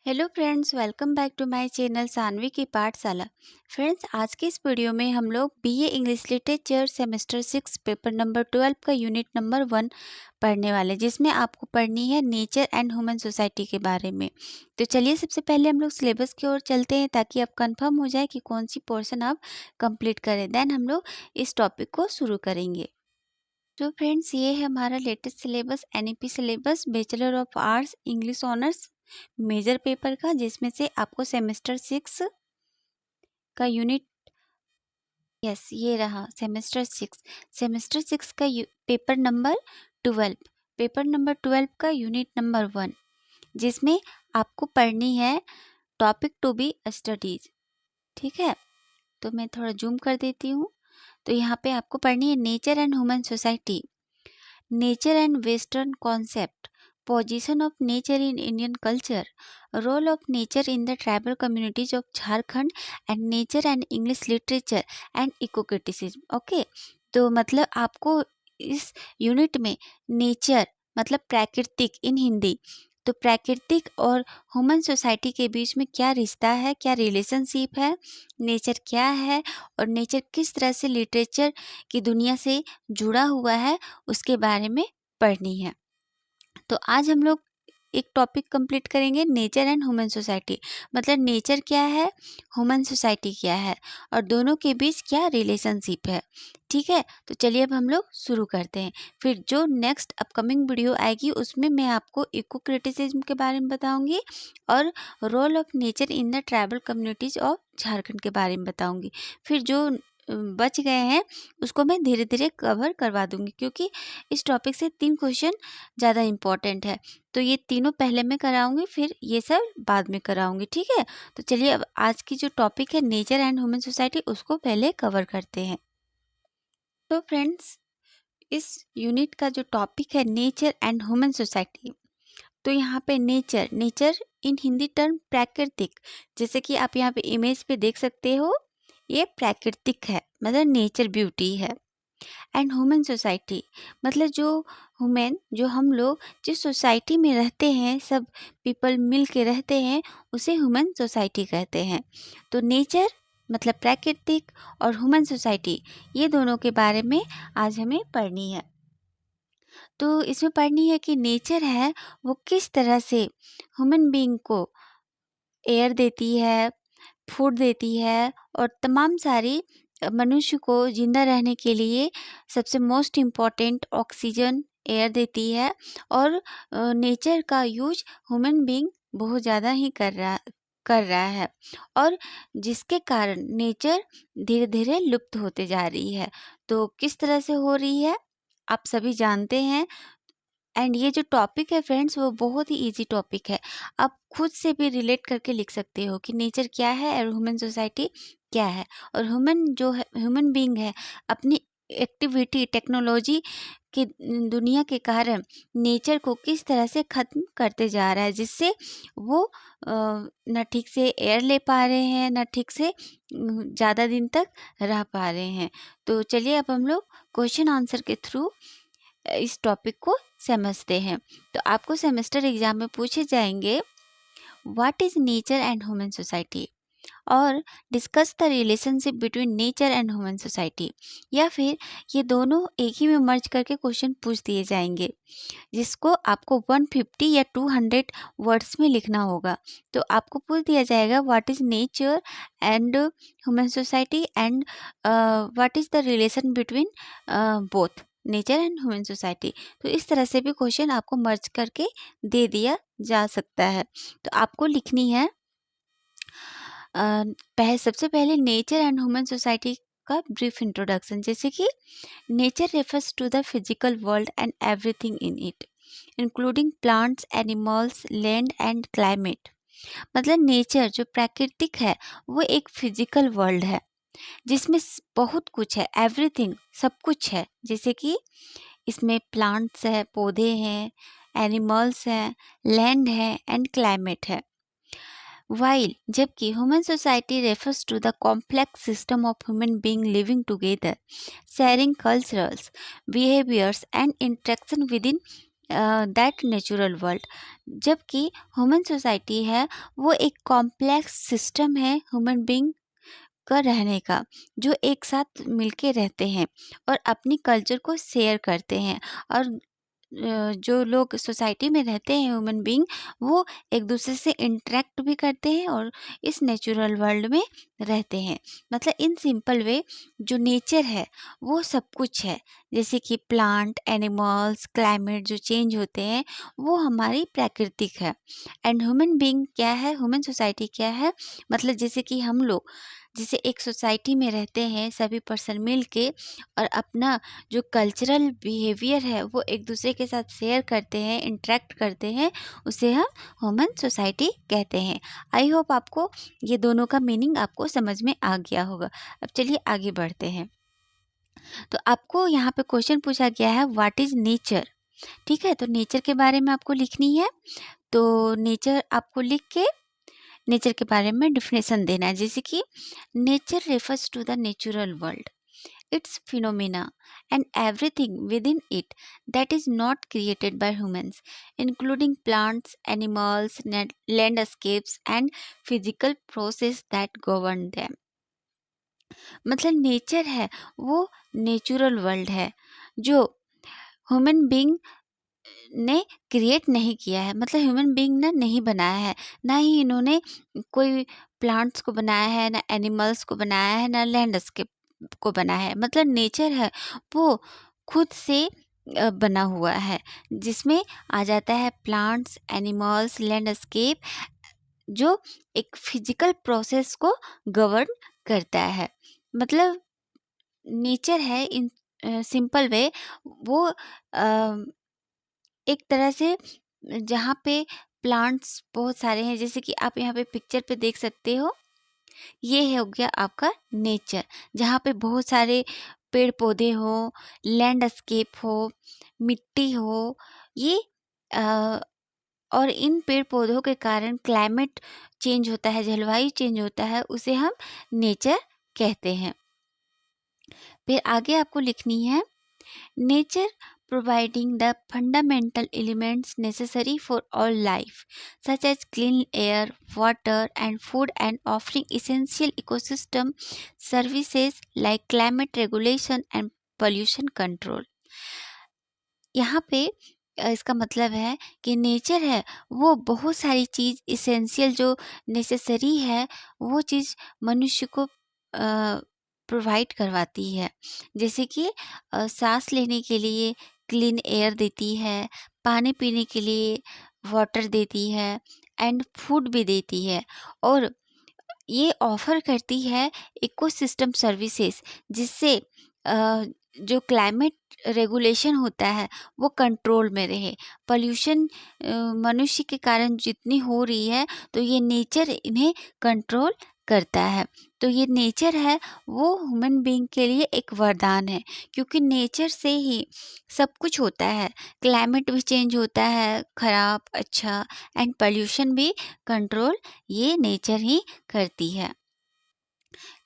Hello friends, welcome back to my channel Sanvi की पाठशाला। Friends, आज के इस वीडियो में हम लोग BA English literature semester 6 paper number 12 का यूनिट नंबर 1 पढ़ने वाले, जिसमें आपको पढ़नी है नेचर एंड ह्यूमन सोसाइटी के बारे में। तो चलिए सबसे पहले हम लोग सिलेबस की ओर चलते हैं, ताकि आप कंफर्म हो जाए कि कौन सी पोर्शन आप कंप्लीट करें। देन हम लोग इस टॉपिक को शुरू करेंगे। तो फ्रेंड्स, ये है हमारा latest syllabus, NEP syllabus, bachelor of arts English honours major paper का, जिसमें से आपको सेमेस्टर 6 का यूनिट, यस ये रहा सेमेस्टर 6 का पेपर नंबर 12, पेपर नंबर 12 का यूनिट नंबर 1, जिसमें आपको पढ़नी है टॉपिक टू बी स्टडीज। ठीक है, तो मैं थोड़ा जूम कर देती हूँ। तो यहाँ पे आपको पढ़नी है nature and human society, nature and western concept, position of nature in Indian culture, role of nature in the tribal communities of Jharkhand, and nature and English literature and eco-criticism। Okay, तो मतलब आपको इस unit में nature मतलब प्राकृतिक इन हिंदी, तो प्राकृतिक और ह्यूमन सोसाइटी के बीच में क्या रिश्ता है, क्या रिलेशनशिप है, नेचर क्या है और नेचर किस तरह से लिटरेचर की दुनिया से जुड़ा हुआ है, उसके बारे में पढ़नी है। तो आज हम लोग एक टॉपिक कंप्लीट करेंगे, नेचर एंड ह्यूमन सोसाइटी, मतलब नेचर क्या है, ह्यूमन सोसाइटी क्या है और दोनों के बीच क्या रिलेशनशिप है। ठीक है, तो चलिए अब हम लोग शुरू करते हैं। फिर जो नेक्स्ट अपकमिंग वीडियो आएगी उसमें मैं आपको इको क्रिटिसिज्म के बारे में बताऊंगी और role of nature in the tribal communities of Jharkhand के बारे में बताऊंगी। फिर जो बच गए हैं उसको मैं धीरे धीरे कवर करवा दूंगी, क्योंकि इस टॉपिक से 3 क्वेश्चन ज़्यादा इम्पॉर्टेंट है। तो ये तीनों पहले मैं कराऊंगी, फिर ये सब बाद में कराऊंगी। ठीक है, तो चलिए अब आज की जो टॉपिक है नेचर एंड ह्यूमन सोसाइटी, उसको पहले कवर करते हैं। तो फ्रेंड्स, इस यूनिट का जो टॉपिक है नेचर एंड ह्यूमन सोसाइटी, तो यहाँ पे nature, nature in Hindi term प्राकृतिक, जैसे कि आप यहाँ पे इमेज पे देख सकते हो, ये प्राकृतिक है मतलब नेचर ब्यूटी है। एंड ह्यूमन सोसाइटी मतलब जो ह्यूमन, जो हम लोग जिस सोसाइटी में रहते हैं, सब पीपल मिल के रहते हैं, उसे ह्यूमन सोसाइटी कहते हैं। तो नेचर मतलब प्राकृतिक और ह्यूमन सोसाइटी, ये दोनों के बारे में आज हमें पढ़नी है। तो इसमें पढ़नी है कि नेचर है वो किस तरह से ह्यूमन बीइंग को एयर देती है, फूड देती है और तमाम सारी मनुष्य को जिंदा रहने के लिए सबसे मोस्ट इम्पॉर्टेंट ऑक्सीजन एयर देती है। और नेचर का यूज ह्यूमन बीइंग बहुत ज़्यादा ही कर रहा है, और जिसके कारण नेचर धीरे धीरे लुप्त होते जा रही है। तो किस तरह से हो रही है आप सभी जानते हैं। एंड ये जो टॉपिक है फ्रेंड्स, वो बहुत ही इजी टॉपिक है। आप खुद से भी रिलेट करके लिख सकते हो कि नेचर क्या है और ह्यूमन सोसाइटी क्या है। और ह्यूमन जो है, ह्यूमन बीइंग है, अपनी एक्टिविटी टेक्नोलॉजी की दुनिया के कारण नेचर को किस तरह से ख़त्म करते जा रहा है, जिससे वो ना ठीक से एयर ले पा रहे हैं, ना ठीक से ज़्यादा दिन तक रह पा रहे हैं। तो चलिए अब हम लोग क्वेश्चन आंसर के थ्रू इस टॉपिक को समझते हैं। तो आपको सेमेस्टर एग्जाम में पूछे जाएंगे what is nature and human society, और discuss the relationship between nature and human society, या फिर ये दोनों एक ही में मर्ज करके क्वेश्चन पूछ दिए जाएंगे, जिसको आपको 150 या 200 वर्ड्स में लिखना होगा। तो आपको पूछ दिया जाएगा what is nature and human society and what is the relation between both nature and human society. तो इस तरह से भी क्वेश्चन आपको मर्ज करके दे दिया जा सकता है। तो आपको लिखनी है सबसे पहले नेचर एंड ह्यूमन सोसाइटी का ब्रीफ इंट्रोडक्शन, जैसे कि nature refers to the physical world and everything in it, including plants, animals, land and climate. मतलब नेचर जो प्राकृतिक है वो एक फिजिकल वर्ल्ड है, जिसमें बहुत कुछ है, एवरीथिंग सब कुछ है, जैसे कि इसमें प्लांट्स है, पौधे हैं, एनिमल्स हैं, लैंड है एंड क्लाइमेट है। While जबकि human society refers to the complex system of human beings living together, sharing cultures, behaviors and interaction within that natural world. जबकि ह्यूमन सोसाइटी है वो एक कॉम्प्लेक्स सिस्टम है ह्यूमन बीइंग का रहने का, जो एक साथ मिलके रहते हैं और अपनी कल्चर को शेयर करते हैं। और जो लोग सोसाइटी में रहते हैं ह्यूमन बीइंग, वो एक दूसरे से इंटरेक्ट भी करते हैं और इस नेचुरल वर्ल्ड में रहते हैं। मतलब इन सिंपल वे जो नेचर है वो सब कुछ है, जैसे कि प्लांट, एनिमल्स, क्लाइमेट जो चेंज होते हैं वो हमारी प्राकृतिक है। एंड ह्यूमन बीइंग क्या है, ह्यूमन सोसाइटी क्या है, मतलब जैसे कि हम लोग जैसे एक सोसाइटी में रहते हैं सभी पर्सन मिल के और अपना जो कल्चरल बिहेवियर है वो एक दूसरे के साथ शेयर करते हैं, इंटरेक्ट करते हैं, उसे हम ह्यूमन सोसाइटी कहते हैं। आई होप आपको ये दोनों का मीनिंग आपको समझ में आ गया होगा। अब चलिए आगे बढ़ते हैं। तो आपको यहाँ पे क्वेश्चन पूछा गया है व्हाट इज नेचर। ठीक है, तो नेचर के बारे में आपको लिखनी है। तो नेचर आपको लिख के नेचर के बारे में डिफिनेशन देना है, जैसे कि nature refers to the natural world, its phenomena and everything within it that is not created by humans, including plants, animals, landscapes and physical process that govern them। मतलब नेचर है वो नेचुरल वर्ल्ड है जो human being ने create नहीं किया है, मतलब ह्यूमन बीइंग ने नहीं बनाया है, ना ही इन्होंने कोई प्लांट्स को बनाया है, ना एनिमल्स को बनाया है, ना लैंडस्केप को बनाया है। मतलब नेचर है वो खुद से बना हुआ है, जिसमें आ जाता है प्लांट्स, एनिमल्स, लैंडस्केप, जो एक फिजिकल प्रोसेस को गवर्न करता है। मतलब नेचर है इन सिंपल वे वो एक तरह से जहाँ पे प्लांट्स बहुत सारे हैं, जैसे कि आप यहाँ पे पिक्चर पे देख सकते हो, ये है हो गया आपका नेचर, जहाँ पे बहुत सारे पेड़ पौधे हो, लैंडस्केप हो, मिट्टी हो, ये अ, और इन पेड़ पौधों के कारण क्लाइमेट चेंज होता है, जलवायु चेंज होता है, उसे हम नेचर कहते हैं। फिर आगे आपको लिखनी है nature providing the fundamental elements necessary for all life such as clean air, water and food, and offering essential ecosystem services like climate regulation and pollution control। यहाँ पे इसका मतलब है कि नेचर है वो बहुत सारी चीज़ इसेंशियल जो नेसेसरी है वो चीज़ मनुष्य को प्रोवाइड करवाती है, जैसे कि सांस लेने के लिए क्लीन एयर देती है, पानी पीने के लिए वाटर देती है एंड फूड भी देती है, और ये ऑफर करती है इकोसिस्टम सर्विसेज, जिससे जो क्लाइमेट रेगुलेशन होता है वो कंट्रोल में रहे। पोल्यूशन मनुष्य के कारण जितनी हो रही है तो ये नेचर इन्हें कंट्रोल करता है। तो ये नेचर है वो ह्यूमन बीइंग के लिए एक वरदान है, क्योंकि नेचर से ही सब कुछ होता है, क्लाइमेट भी चेंज होता है ख़राब अच्छा, एंड पोल्यूशन भी कंट्रोल ये नेचर ही करती है।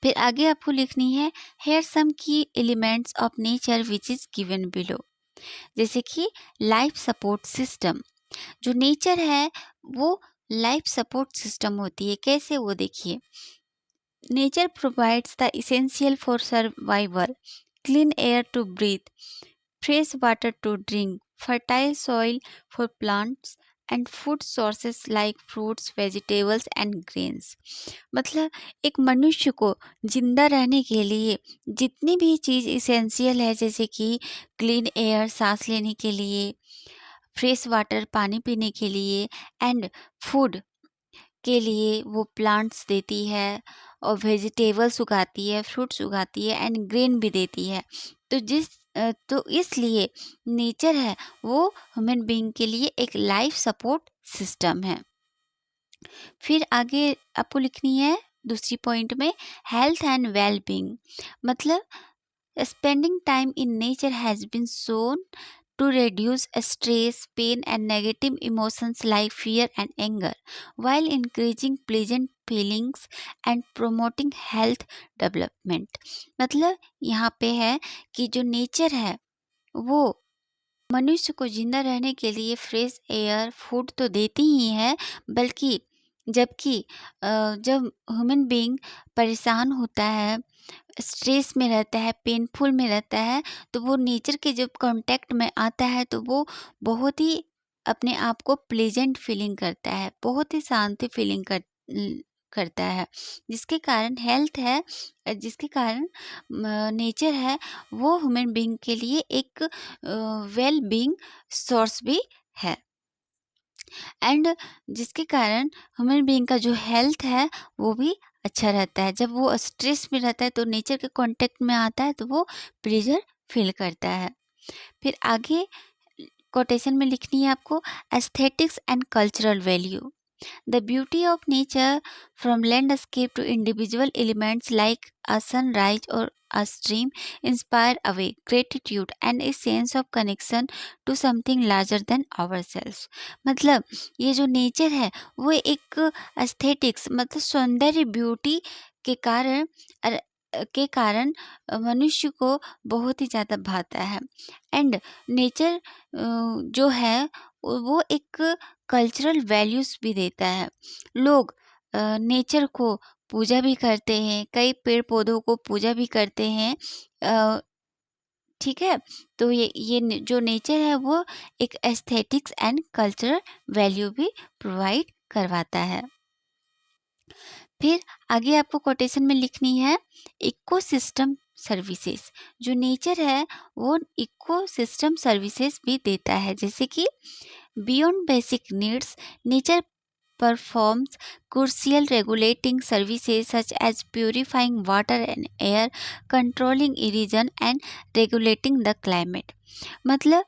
फिर आगे आपको लिखनी है हेयर सम की elements of nature which is given below, जैसे कि लाइफ सपोर्ट सिस्टम। जो नेचर है वो लाइफ सपोर्ट सिस्टम होती है, कैसे वो देखिए। Nature provides the essential for survival, clean air to breathe, fresh water to drink, fertile soil for plants, and food sources like fruits, vegetables and grains। मतलब एक मनुष्य को जिंदा रहने के लिए जितनी भी चीज़ इसेंशियल है, जैसे कि क्लीन एयर सांस लेने के लिए, फ्रेश वाटर पानी पीने के लिए, एंड फूड के लिए वो प्लांट्स देती है, और वेजिटेबल्स उगाती है, फ्रूट्स उगाती है, एंड ग्रेन भी देती है। तो इसलिए नेचर है वो ह्यूमन बीइंग के लिए एक लाइफ सपोर्ट सिस्टम है। फिर आगे आपको लिखनी है दूसरी पॉइंट में हेल्थ एंड वेल बीइंग। मतलब spending time in nature has been shown to reduce stress, pain, and negative emotions like fear and anger, while increasing pleasant feelings and promoting health development। मतलब यहाँ पे है कि जो nature है वो मनुष्य को जिंदा रहने के लिए फ्रेश एयर, फूड तो देती ही है, बल्कि जबकि जब ह्यूमन बीइंग परेशान होता है, स्ट्रेस में रहता है, पेनफुल में रहता है, तो वो नेचर के जब कांटेक्ट में आता है तो वो बहुत ही अपने आप को प्लेजेंट फीलिंग करता है, बहुत ही शांति फीलिंग करता है, जिसके कारण हेल्थ है, जिसके कारण नेचर है, वो ह्यूमन बीइंग के लिए एक वेल बीइंग सोर्स भी है। एंड जिसके कारण ह्यूमन बीइंग का जो हेल्थ है वो भी अच्छा रहता है। जब वो स्ट्रेस में रहता है तो नेचर के कांटेक्ट में आता है तो वो प्लेजर फील करता है। फिर आगे कोटेशन में लिखनी है आपको, aesthetics and cultural value. The beauty of nature, from landscape to individual elements like a sunrise or a stream, inspire away gratitude and a sense of connection to something larger than ourselves. मतलब ये जो nature है वो एक aesthetics मतलब सौंदर्य beauty के कारण मनुष्य को बहुत ही ज़्यादा भाता है। एंड नेचर जो है वो एक कल्चरल वैल्यूज़ भी देता है। लोग नेचर को पूजा भी करते हैं, कई पेड़-पौधों को पूजा भी करते हैं। ठीक है? तो जो नेचर है वो एक एस्थेटिक्स एंड कल्चरल वैल्यू भी प्रोवाइड करवाता है। फिर आगे आपको कोटेशन में लिखनी है, इकोसिस्टम सर्विसेज। जो नेचर है वो इकोसिस्टम सर्विसेज भी देता है, जैसे कि beyond basic needs nature performs crucial regulating services such as purifying water and air, controlling erosion and regulating the climate. मतलब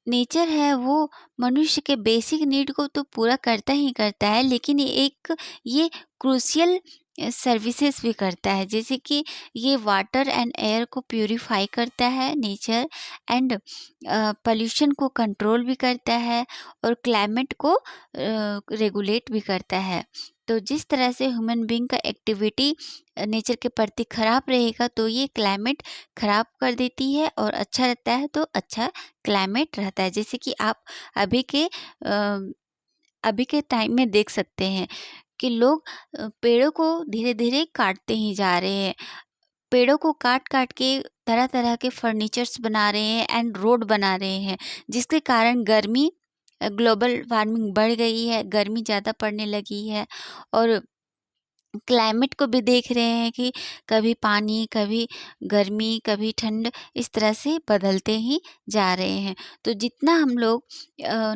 नेचर है वो मनुष्य के बेसिक नीड को तो पूरा करता ही करता है, लेकिन ये क्रूशियल सर्विसेज भी करता है, जैसे कि ये वाटर एंड एयर को प्यूरिफाई करता है नेचर, एंड पोल्यूशन को कंट्रोल भी करता है और क्लाइमेट को रेगुलेट भी करता है। तो जिस तरह से ह्यूमन बीइंग का एक्टिविटी नेचर के प्रति खराब रहेगा तो ये क्लाइमेट खराब कर देती है, और अच्छा रहता है तो अच्छा क्लाइमेट रहता है। जैसे कि आप अभी के टाइम में देख सकते हैं कि लोग पेड़ों को धीरे-धीरे काटते ही जा रहे हैं। पेड़ों को काट-काट के तरह-तरह के फर्नीचर्स बना रहे हैं एंड रोड बना रहे हैं, जिसके कारण ग्लोबल वार्मिंग बढ़ गई है, गर्मी ज़्यादा पड़ने लगी है, और क्लाइमेट को भी देख रहे हैं कि कभी पानी, कभी गर्मी, कभी ठंड, इस तरह से बदलते ही जा रहे हैं। तो जितना हम लोग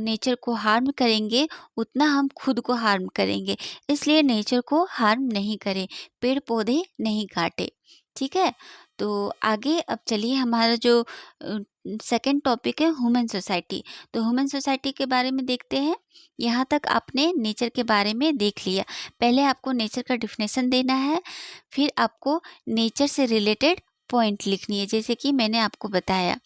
नेचर को हार्म करेंगे, उतना हम खुद को हार्म करेंगे। इसलिए नेचर को हार्म नहीं करें, पेड़-पौधे नहीं काटें। ठीक है? तो आगे अब चलिए हमारा जो सेकंड टॉपिक है ह्यूमन सोसाइटी। तो ह्यूमन सोसाइटी के बारे में देखते हैं। यहाँ तक आपने नेचर के बारे में देख लिया। पहले आपको नेचर का डिफिनेशन देना है, फिर आपको नेचर से रिलेटेड पॉइंट लिखनी है, जैसे कि मैंने आपको बताया।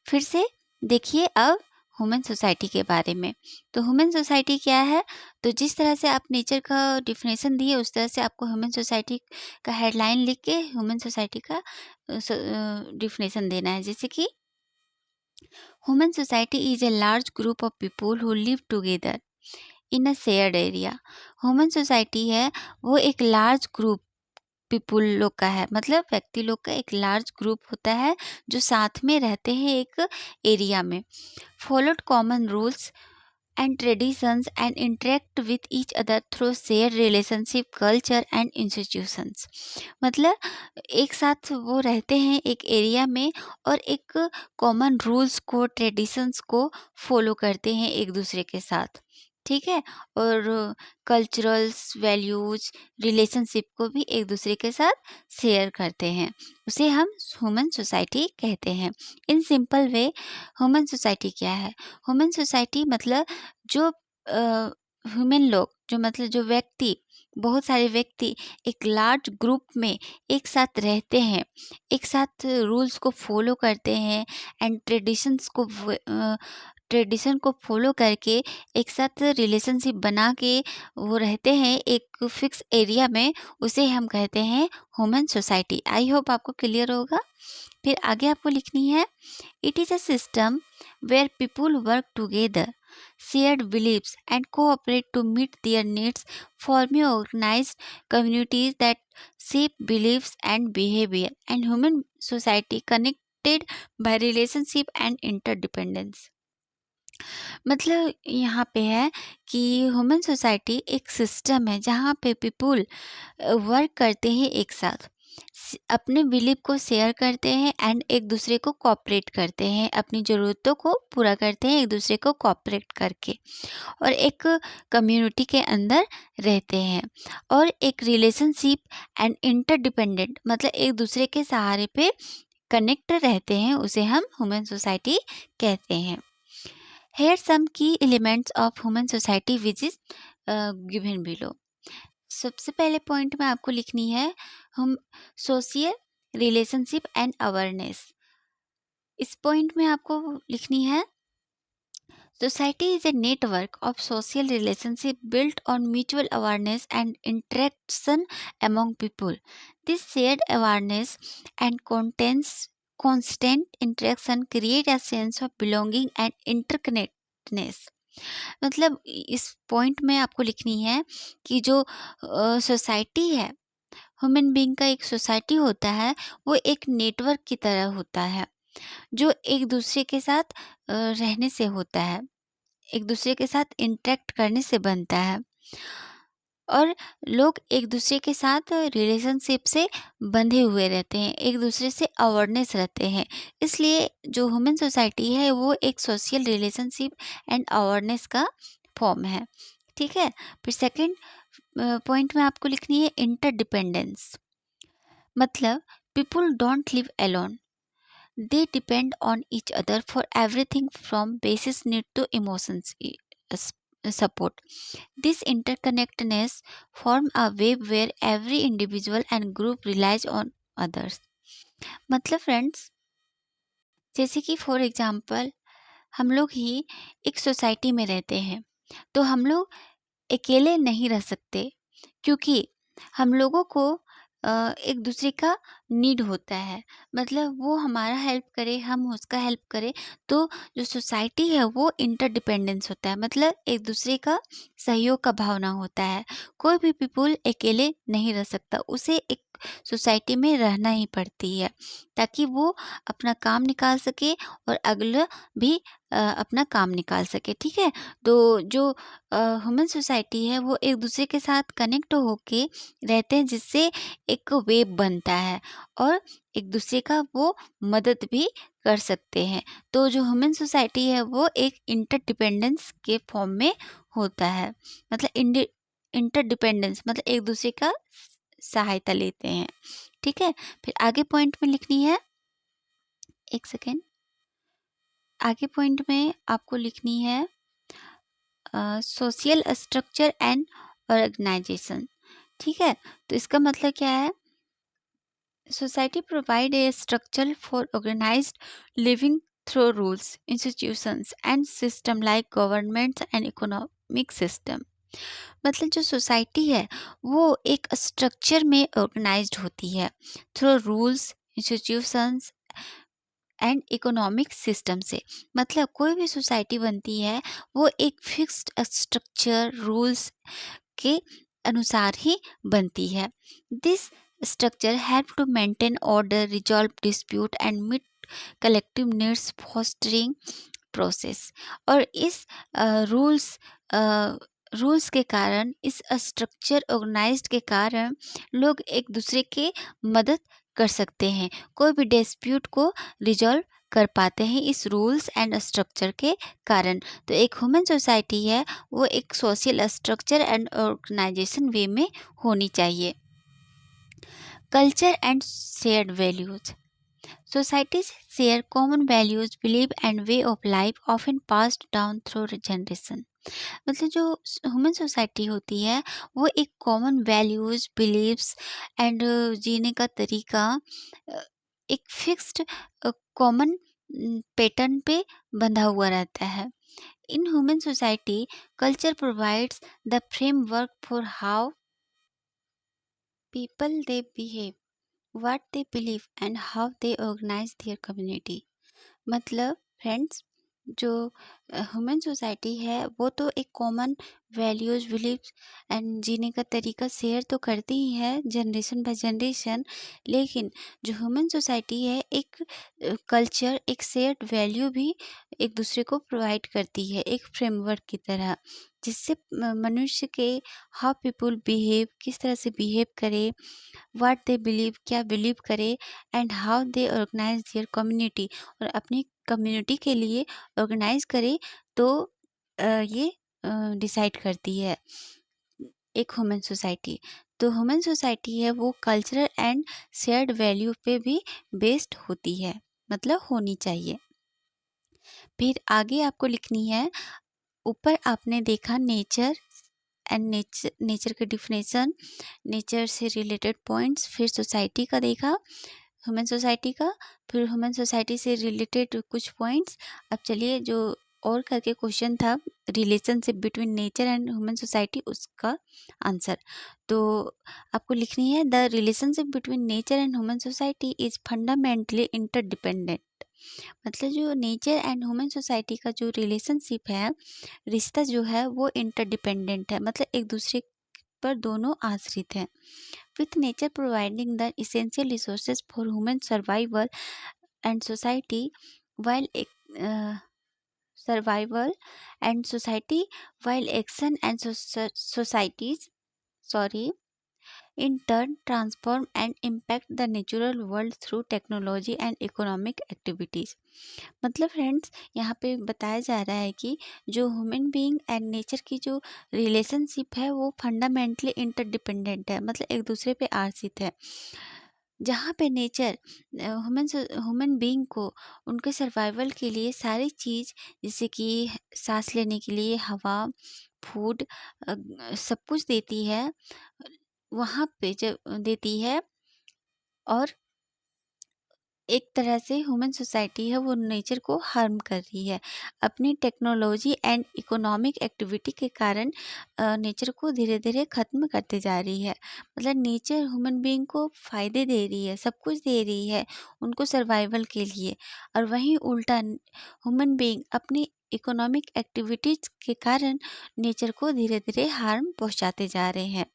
फिर से देखिए अब ह्यूमन सोसाइटी के बारे में। तो ह्यूमन सोसाइटी क्या है? तो जिस तरह से आप नेचर का डिफिनेशन दिए उस तरह से आपको ह्यूमन सोसाइटी का हेडलाइन लिख के ह्यूमन सोसाइटी का डिफिनेशन देना है, जैसे कि human society is a large group of people who live together in a shared area. Human society है वो एक लार्ज ग्रुप पीपुल लोग का है, मतलब व्यक्ति लोग का एक लार्ज ग्रुप होता है जो साथ में रहते हैं एक एरिया में, followed common rules and traditions and interact with each other through share relationship, culture and institutions. मतलब एक साथ वो रहते हैं एक एरिया में और एक कॉमन रूल्स को, ट्रेडिशंस को फॉलो करते हैं एक दूसरे के साथ। ठीक है? और कल्चरल्स, वैल्यूज, रिलेशनशिप को भी एक दूसरे के साथ शेयर करते हैं, उसे हम ह्यूमन सोसाइटी कहते हैं। In simple way human society क्या है? ह्यूमन सोसाइटी मतलब जो ह्यूमन लोग जो मतलब जो व्यक्ति, बहुत सारे व्यक्ति एक लार्ज ग्रुप में एक साथ रहते हैं, एक साथ रूल्स को फॉलो करते हैं एंड ट्रेडिशन को फॉलो करके एक साथ रिलेशनशिप बना के वो रहते हैं एक फिक्स एरिया में, उसे हम कहते हैं ह्यूमन सोसाइटी। आई होप आपको क्लियर होगा। फिर आगे आपको लिखनी है, it is a system where people work together, shared beliefs and cooperate to meet their needs, forming organized communities that shape beliefs and behavior, and human society connected by relationship and interdependence। मतलब यहाँ पे है कि human society एक system है जहाँ पे people work करते हैं एक साथ, अपने बिलीफ को शेयर करते हैं एंड एक दूसरे को कोऑपरेट करते हैं, अपनी ज़रूरतों को पूरा करते हैं एक दूसरे को कोऑपरेट करके, और एक कम्युनिटी के अंदर रहते हैं, और एक रिलेशनशिप एंड इंटरडिपेंडेंट मतलब एक दूसरे के सहारे पे कनेक्ट रहते हैं, उसे हम ह्यूमन सोसाइटी कहते हैं। Here some key elements of human society which is given below। सबसे पहले पॉइंट में आपको लिखनी है हम सोशल रिलेशनशिप एंड अवेयरनेस। इस पॉइंट में आपको लिखनी है, society is a network of social relationship built on mutual awareness and interaction among people. This shared awareness and constant interaction create a sense of belonging and interconnectedness। मतलब इस point में आपको लिखनी है कि जो सोसाइटी है, ह्यूमन बीइंग का एक सोसाइटी होता है, वो एक नेटवर्क की तरह होता है जो एक दूसरे के साथ रहने से होता है, एक दूसरे के साथ इंटरेक्ट करने से बनता है, और लोग एक दूसरे के साथ रिलेशनशिप से बंधे हुए रहते हैं, एक दूसरे से अवेयरनेस रहते हैं। इसलिए जो ह्यूमन सोसाइटी है वो एक सोशल रिलेशनशिप एंड अवेयरनेस का फॉर्म है। ठीक है। फिर सेकंड पॉइंट में आपको लिखनी है इंटरडिपेंडेंस। मतलब people don't live alone, they depend on each other for everything from basic need to emotions support। This interconnectedness form a web where every individual and group relies on others। मतलब friends, जैसे कि for example हम लोग ही एक society में रहते हैं, तो हम लोग अकेले नहीं रह सकते, क्योंकि हम लोगों को एक दूसरे का नीड होता है। मतलब वो हमारा हेल्प करे, हम उसका हेल्प करें, तो जो सोसाइटी है वो इंटरडिपेंडेंस होता है, मतलब एक दूसरे का सहयोग का भावना होता है। कोई भी पीपुल अकेले नहीं रह सकता, उसे एक सोसाइटी में रहना ही पड़ती है ताकि वो अपना काम निकाल सके और अगला भी अपना काम निकाल सके। ठीक है। तो जो ह्यूमन सोसाइटी है वो एक दूसरे के साथ कनेक्ट होके रहते हैं, जिससे एक वेब बनता है और एक दूसरे का वो मदद भी कर सकते हैं। तो जो ह्यूमन सोसाइटी है वो एक इंटरडिपेंडेंस के फॉर्म में होता है। मतलब इंटरडिपेंडेंस मतलब एक दूसरे का सहायता लेते हैं। ठीक है। फिर आगे पॉइंट में लिखनी है, एक सेकेंड, आगे पॉइंट में आपको लिखनी है सोशल स्ट्रक्चर एंड ऑर्गेनाइजेशन। ठीक है। तो इसका मतलब क्या है, society provide a structure for organised living through rules, institutions and system like governments and economic system. मतलब जो सोसाइटी है वो एक स्ट्रक्चर में ऑर्गेनाइज्ड होती है through rules, institutions and economic system से। मतलब कोई भी सोसाइटी बनती है वो एक फिक्स्ड स्ट्रक्चर रूल्स के अनुसार ही बनती है। This structure help to maintain order, resolve dispute and meet collective needs, fostering process. और इस रूल्स के कारण, इस स्ट्रक्चर ऑर्गेनाइज्ड के कारण लोग एक दूसरे के मदद कर सकते हैं, कोई भी डिस्प्यूट को रिजॉल्व कर पाते हैं इस रूल्स एंड स्ट्रक्चर के कारण। तो एक ह्यूमन सोसाइटी है वो एक सोशल स्ट्रक्चर एंड ऑर्गेनाइजेशन वे में होनी चाहिए। Culture and shared values. Societies share common values, belief and way of life often passed down through generation। मतलब जो ह्यूमन सोसाइटी होती है वो एक कॉमन वैल्यूज, बिलीव्स एंड जीने का तरीका अ, एक फिक्स्ड कॉमन पैटर्न पे बंधा हुआ रहता है। In human society culture provides the framework for how people they behave, what they believe and how they organize their community। मतलब फ्रेंड्स, जो ह्यूमन सोसाइटी है वो तो एक कॉमन वैल्यूज, बिलीव्स एंड जीने का तरीका शेयर तो करती ही है जनरेशन बाय जनरेशन, लेकिन जो ह्यूमन सोसाइटी है एक कल्चर, एक शेयर्ड वैल्यू भी एक दूसरे को प्रोवाइड करती है एक फ्रेमवर्क की तरह, जिससे मनुष्य के हाउ पीपल बिहेव, किस तरह से बिहेव करे, व्हाट दे बिलीव, क्या बिलीव करे and how they organise their community, और अपनी कम्युनिटी के लिए ऑर्गेनाइज करे, तो ये डिसाइड करती है एक ह्यूमन सोसाइटी। तो ह्यूमन सोसाइटी है वो कल्चरल एंड शेयर्ड वैल्यू पे भी बेस्ड होती है, मतलब होनी चाहिए। फिर आगे आपको लिखनी है, ऊपर आपने देखा नेचर एंड नेचर के डिफिनेशन, नेचर से रिलेटेड पॉइंट्स, फिर सोसाइटी का देखा, ह्यूमन सोसाइटी का, फिर ह्यूमन सोसाइटी से रिलेटेड कुछ पॉइंट्स। अब चलिए जो और करके क्वेश्चन था relationship between nature and human society, उसका आंसर। तो आपको लिखनी है, the relationship between nature and human society is fundamentally interdependent. मतलब जो नेचर एंड ह्यूमन सोसाइटी का जो रिलेशनशिप है, रिश्ता जो है वो इंटरडिपेंडेंट है, मतलब एक दूसरे पर दोनों आश्रित हैं। With nature providing the essential resources for human survival and society while survival and society, while action and societies, sorry, in turn transform and impact the natural world through technology and economic activities। मतलब friends, यहाँ पे बताया जा रहा है कि जो human being and nature की जो रिलेशनशिप है वो फंडामेंटली इंटरडिपेंडेंट है, मतलब एक दूसरे पे आश्रित है। जहाँ पे नेचर ह्यूमन बीइंग को उनके सर्वाइवल के लिए सारी चीज़, जैसे कि सांस लेने के लिए हवा, फूड, सब कुछ देती है, वहाँ पे जब देती है, और एक तरह से ह्यूमन सोसाइटी है वो नेचर को हार्म कर रही है अपनी टेक्नोलॉजी एंड इकोनॉमिक एक्टिविटी के कारण। नेचर को धीरे धीरे ख़त्म करते जा रही है, मतलब नेचर ह्यूमन बीइंग को फ़ायदे दे रही है, सब कुछ दे रही है उनको सर्वाइवल के लिए, और वहीं उल्टा ह्यूमन बीइंग अपनी इकोनॉमिक एक्टिविटीज़ के कारण नेचर को धीरे धीरे हार्म पहुंचाते जा रहे हैं।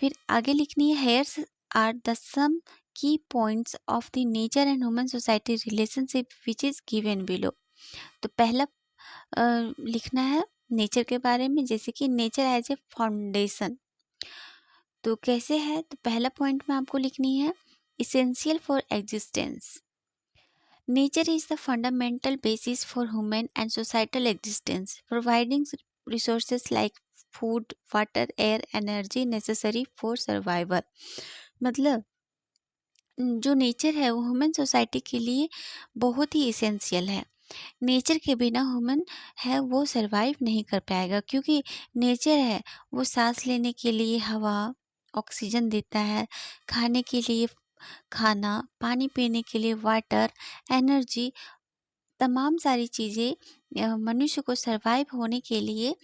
फिर आगे लिखनी है, हेयर्स आर द सम की points of the nature and human society relationship which is given below. तो पहला लिखना है नेचर के बारे में, जैसे कि नेचर एज ए फाउंडेशन। तो कैसे है, तो पहला पॉइंट में आपको लिखनी है, essential for existence. Nature is the fundamental basis for human and societal existence, providing resources like food, water, air, energy necessary for survival. मतलब जो नेचर है वो ह्यूमन सोसाइटी के लिए बहुत ही इसेंशियल है। नेचर के बिना ह्यूमन है वो सरवाइव नहीं कर पाएगा, क्योंकि नेचर है वो सांस लेने के लिए हवा, ऑक्सीजन देता है, खाने के लिए खाना, पानी पीने के लिए वाटर, एनर्जी, तमाम सारी चीज़ें मनुष्य को सरवाइव होने के लिए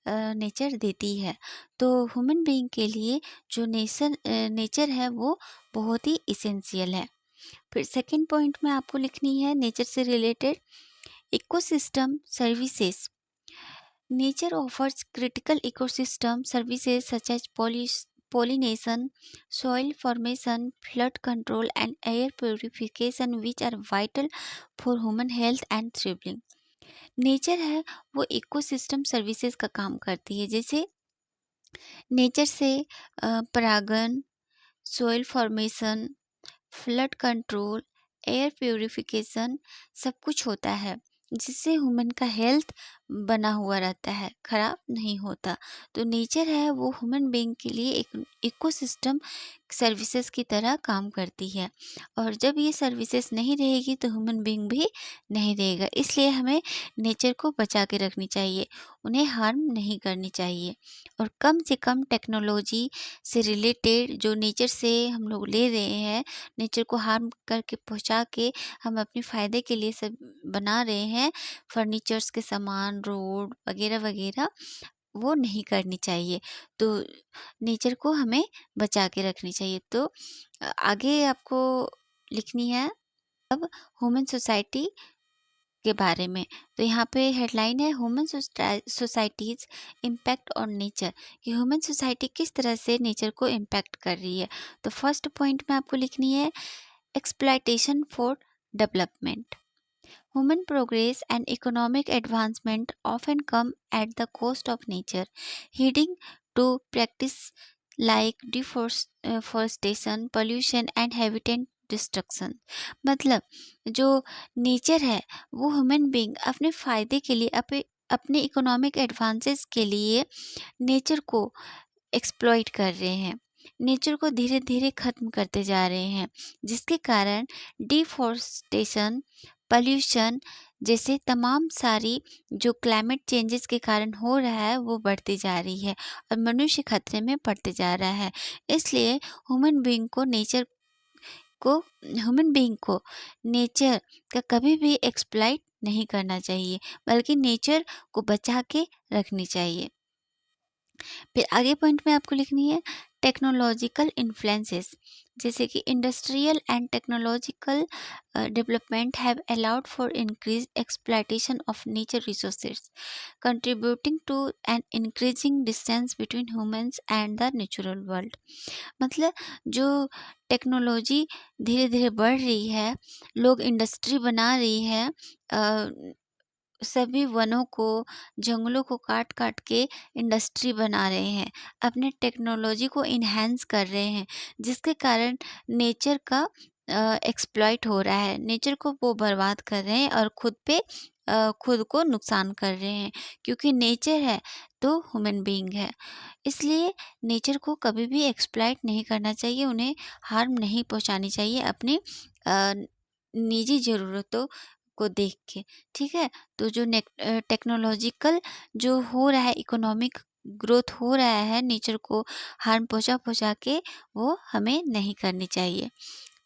नेचर देती है। तो ह्यूमन बीइंग के लिए जो नेचर है वो बहुत ही इसेंशियल है। फिर सेकंड पॉइंट में आपको लिखनी है नेचर से related, ecosystem services. Nature offers critical ecosystem services such as pollination, soil formation, flood control and air purification which are vital for human health and thriving। Nature है वो ecosystem services का काम करती है, जैसे नेचर से परागन, soil formation, flood control, air purification, सब कुछ होता है, जिससे ह्यूमन का हेल्थ बना हुआ रहता है, खराब नहीं होता। तो नेचर है वो ह्यूमन बीइंग के लिए एक इकोसिस्टम सर्विसेज की तरह काम करती है, और जब ये सर्विसेज नहीं रहेगी तो ह्यूमन बीइंग भी नहीं रहेगा। इसलिए हमें नेचर को बचा के रखनी चाहिए, उन्हें हार्म नहीं करनी चाहिए, और कम से कम टेक्नोलॉजी से रिलेटेड जो नेचर से हम लोग ले रहे हैं, नेचर को हार्म करके पहुंचा के हम अपने फ़ायदे के लिए सब बना रहे हैं, फर्नीचर्स के सामान, रोड वगैरह वगैरह, वो नहीं करनी चाहिए। तो नेचर को हमें बचा के रखनी चाहिए। तो आगे आपको लिखनी है अब ह्यूमन सोसाइटी के बारे में। तो यहाँ पे हेडलाइन है human societies impact on nature, कि ह्यूमन सोसाइटी किस तरह से नेचर को इम्पैक्ट कर रही है। तो फर्स्ट पॉइंट में आपको लिखनी है exploitation for development. Human progress and economic advancement often come at the cost of nature, leading to practice like deforestation, pollution and habitat destruction। मतलब जो नेचर है वो ह्यूमन बीइंग अपने फ़ायदे के लिए, अपने इकोनॉमिक एडवांसेस के लिए नेचर को एक्सप्लॉइट कर रहे हैं, नेचर को धीरे धीरे ख़त्म करते जा रहे हैं, जिसके कारण डिफॉरेस्टेशन, पॉल्यूशन जैसे तमाम सारी जो क्लाइमेट चेंजेस के कारण हो रहा है वो बढ़ती जा रही है, और मनुष्य खतरे में पड़ते जा रहा है। इसलिए ह्यूमन बीइंग को नेचर का कभी भी एक्सप्लॉइट नहीं करना चाहिए, बल्कि नेचर को बचा के रखनी चाहिए। फिर आगे पॉइंट में आपको लिखनी है टेक्नोलॉजिकल इन्फ्लुएंसेस, जैसे कि industrial and technological development have allowed for increase exploitation of nature resources, contributing to an increasing distance between humans and the natural world. मतलब जो टेक्नोलॉजी धीरे धीरे बढ़ रही है, लोग इंडस्ट्री बना रही है, सभी वनों को, जंगलों को काट काट के इंडस्ट्री बना रहे हैं, अपने टेक्नोलॉजी को इन्हेंस कर रहे हैं, जिसके कारण नेचर का एक्सप्लॉइट हो रहा है, नेचर को वो बर्बाद कर रहे हैं और खुद को नुकसान कर रहे हैं। क्योंकि नेचर है तो ह्यूमन बीइंग है, इसलिए नेचर को कभी भी एक्सप्लॉइट नहीं करना चाहिए, उन्हें हार्म नहीं पहुंचानी चाहिए अपनी निजी ज़रूरतों को देख के। ठीक है, तो जो टेक्नोलॉजिकल जो हो रहा है, इकोनॉमिक ग्रोथ हो रहा है, नेचर को हार्म पहुंचा पहुंचा के, वो हमें नहीं करनी चाहिए।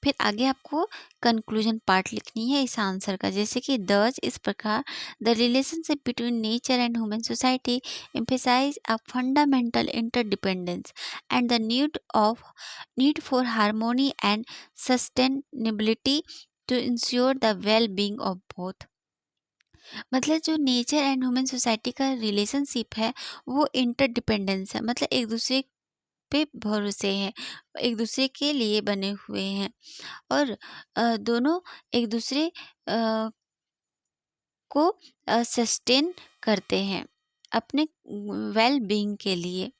फिर आगे आपको कंक्लूजन पार्ट लिखनी है इस आंसर का, जैसे कि दस इस प्रकार the relationship between nature and human society emphasise a fundamental interdependence and the need for harmony and sustainability to ensure the well being of both. मतलब जो नेचर एंड ह्यूमन सोसाइटी का relationship है वो interdependence है, मतलब एक दूसरे पे भरोसे हैं, एक दूसरे के लिए बने हुए हैं, और दोनों एक दूसरे को सस्टेन करते हैं अपने वेल बीइंग के लिए।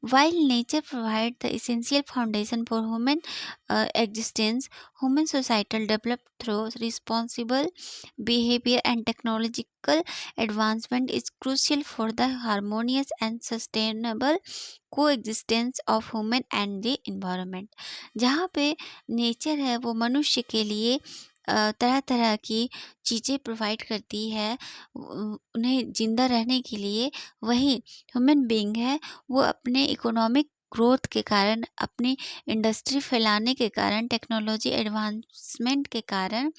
While nature provides the essential foundation for human existence, human societal development through responsible behavior and technological advancement is crucial for the harmonious and sustainable coexistence of human and the environment। जहाँ पे nature है वो मनुष्य के लिए तरह तरह की चीज़ें प्रोवाइड करती है उन्हें जिंदा रहने के लिए, वही ह्यूमन बीइंग है वो अपने इकोनॉमिक ग्रोथ के कारण, अपनी इंडस्ट्री फैलाने के कारण, टेक्नोलॉजी एडवांसमेंट के कारण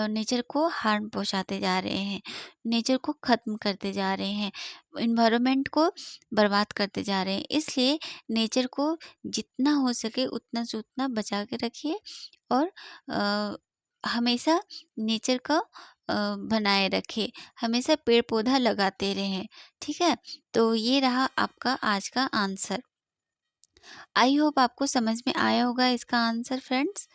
नेचर को हार्म पहुंचाते जा रहे हैं, नेचर को ख़त्म करते जा रहे हैं, इन्वायरमेंट को बर्बाद करते जा रहे हैं। इसलिए नेचर को जितना हो सके उतना से उतना बचा के रखिए, और हमेशा नेचर का बनाए रखें, हमेशा पेड़ पौधा लगाते रहें। ठीक है, तो ये रहा आपका आज का आंसर। आई होप आपको समझ में आया होगा इसका आंसर फ्रेंड्स।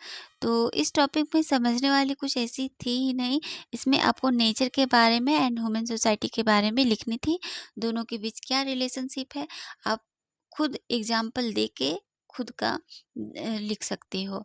तो इस टॉपिक में समझने वाली कुछ ऐसी थी ही नहीं, इसमें आपको नेचर के बारे में एंड ह्यूमन सोसाइटी के बारे में लिखनी थी, दोनों के बीच क्या रिलेशनशिप है आप खुद एग्जाम्पल दे के खुद का लिख सकते हो।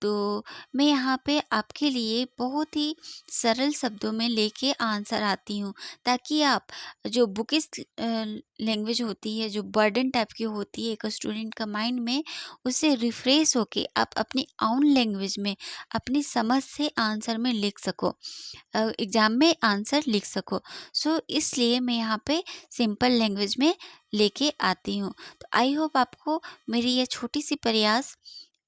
तो मैं यहाँ पे आपके लिए बहुत ही सरल शब्दों में लेके आंसर आती हूँ, ताकि आप जो बुकिश लैंग्वेज होती है, जो बर्डन टाइप की होती है एक स्टूडेंट का माइंड में, उससे रिफ्रेश होके आप अपनी ओन लैंग्वेज में अपनी समझ से आंसर में लिख सको, एग्ज़ाम में आंसर लिख सको। सो इसलिए मैं यहाँ पे सिंपल लैंग्वेज में लेके आती हूँ। तो आई होप आपको मेरी ये छोटी सी प्रयास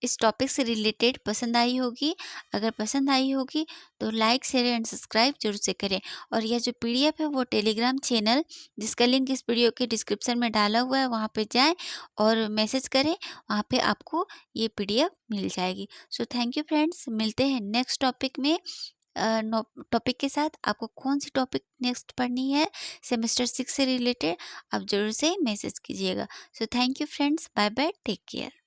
इस टॉपिक से रिलेटेड पसंद आई होगी। अगर पसंद आई होगी तो लाइक, शेयर एंड सब्सक्राइब ज़रूर से करें। और यह जो पीडीएफ है वो टेलीग्राम चैनल, जिसका लिंक इस वीडियो के डिस्क्रिप्शन में डाला हुआ है, वहाँ पे जाएँ और मैसेज करें, वहाँ पे आपको ये पीडीएफ मिल जाएगी। सो थैंक यू फ्रेंड्स, मिलते हैं नेक्स्ट टॉपिक में। टॉपिक के साथ आपको कौन सी टॉपिक नेक्स्ट पढ़नी है सेमेस्टर 6 से रिलेटेड, आप ज़रूर से मैसेज कीजिएगा। So thank you friends, bye bye, take care.